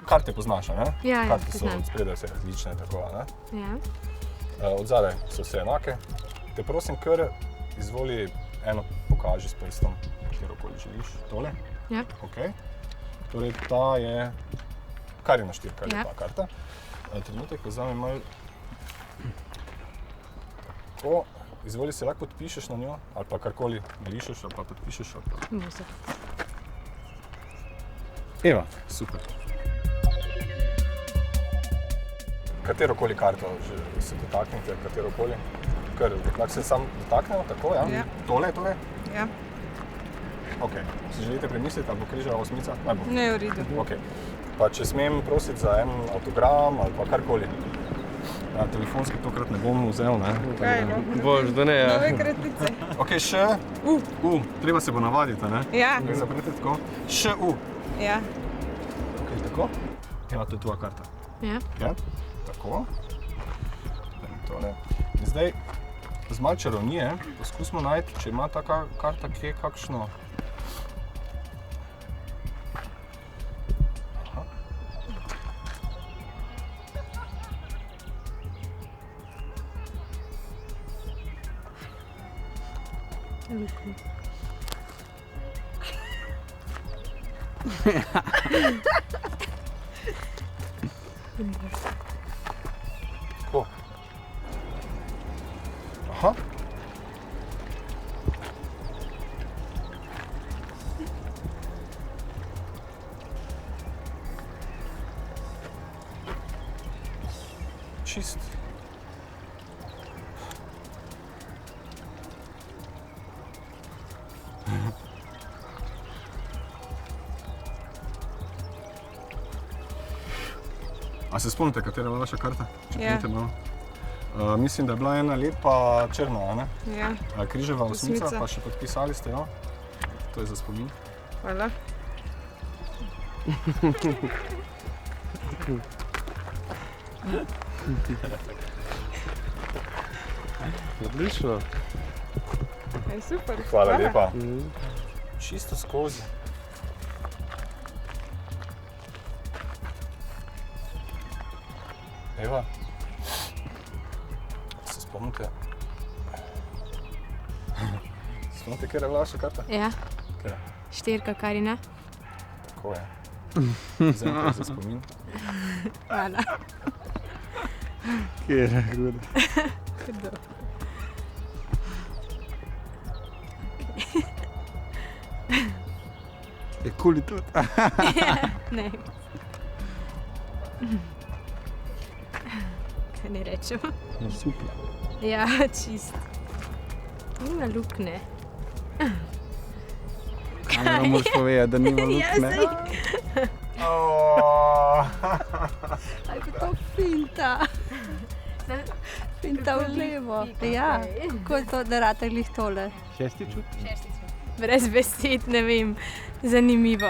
Karte poznaš, ne? Ja, Karte so poznam. od spredaj vse različne, tako, ne? Ja. Od zadaj so vse enake. Te prosim, kar izvoli eno pokaži s prstom, kjerokoli želiš. Tole? Ja. Ok. Torej, ta je karina štirka, Ja. lepa karta. Trenutek, vzami malo. Tako, izvoli se lahko podpišeš na njo, ali pa karkoli rišeš, ali pa podpišeš. Ali pa... Muza. Evo, super. Katerokoli karto že se dotaknite, katerokoli. Kar, lahko se sam dotaknemo, tako, ja? Ja. Tole? Ja. Ok. Si želite premisliti, ali bo križala osmica? Naj bo. Ne, v redu. Ok. Pa če smem prositi za en avtogram ali pa karkoli. Ja, telefonski tokrat ne bom vzel, ne? Kaj, no? Bož, da ne, ja. Nove kratice. Ok, še treba se bo navaditi, ne? Ja. Kaj zaprete tako? Še Ja. Ok, tako. Evo, to je tvoja karta. Ja. Ja, tako. Tole. In zdaj, z malo čarovnije poskusimo najti, če ima ta karta kje kakšno... Aha. Luknja. Tako. Aha. Čist. A se spomnite, katera je vaša karta? Če Ja. pridete malo. Mislim, da je bila ena lepa črna, a ne? Ja. Križeva osmica, Osmica. pa še podpisali ste jo. To je za spomin. Hvala. Odlično. Aj, super. Hvala lepa. Čisto skozi. Eva, se spomnite? Spomnite, kjer je bila vaša karta? Ja. Katera? Štirka karina. Tako je. Zdaj za spomin. Hvala. Kjer je hudo. Hudo. Je kuli tudi. Ne. Kaj ne rečem? No, super. Ja, čist. Nima lukne. Kamera moraš povedati, da nima Ja, lukne. saj. Aj, pa to finta. Finta v levo. Ja. Kako je to, da rata glih tole? Šesti čut? Brez besed, ne vem. Zanimivo.